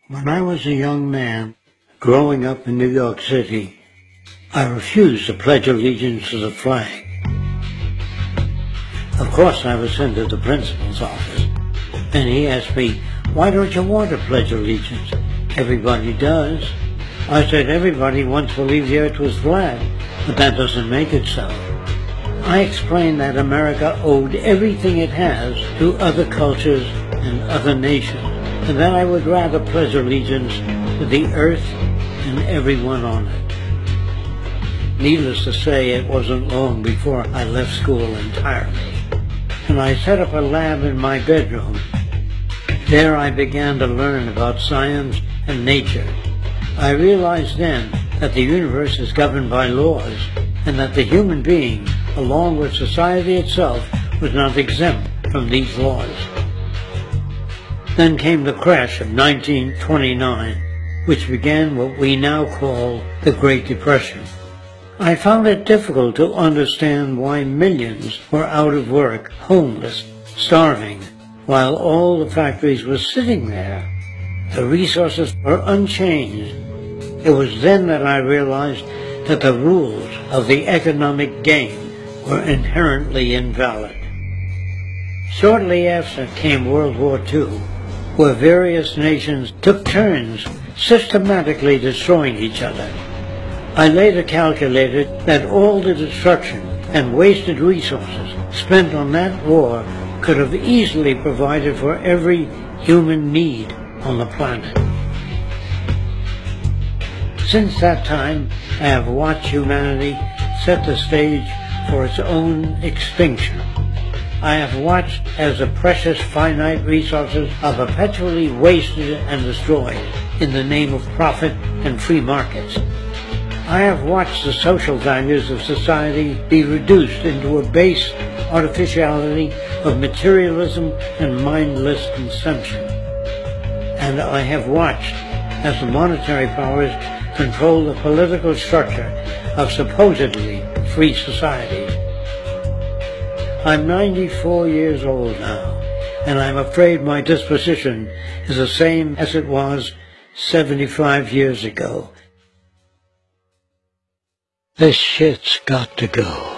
When I was a young man, growing up in New York City, I refused to pledge allegiance to the flag. Of course, I was sent to the principal's office, and he asked me, "Why don't you want to pledge allegiance? Everybody does." I said, "Everybody once believed the earth was flat, but that doesn't make it so." I explained that America owed everything it has to other cultures and other nations, and that I would rather pledge allegiance to the earth and everyone on it. Needless to say, it wasn't long before I left school entirely, and I set up a lab in my bedroom. There I began to learn about science and nature. I realized then that the universe is governed by laws, and that the human being, along with society itself, was not exempt from these laws. Then came the crash of 1929, which began what we now call the Great Depression. I found it difficult to understand why millions were out of work, homeless, starving, while all the factories were sitting there. The resources were unchanged. It was then that I realized that the rules of the economic game were inherently invalid. Shortly after came World War II, where various nations took turns systematically destroying each other. I later calculated that all the destruction and wasted resources spent on that war could have easily provided for every human need on the planet. Since that time, I have watched humanity set the stage for its own extinction. I have watched as the precious finite resources are perpetually wasted and destroyed in the name of profit and free markets. I have watched the social values of society be reduced into a base artificiality of materialism and mindless consumption. And I have watched as the monetary powers control the political structure of supposedly free societies. I'm 94 years old now, and I'm afraid my disposition is the same as it was 75 years ago. This shit's got to go.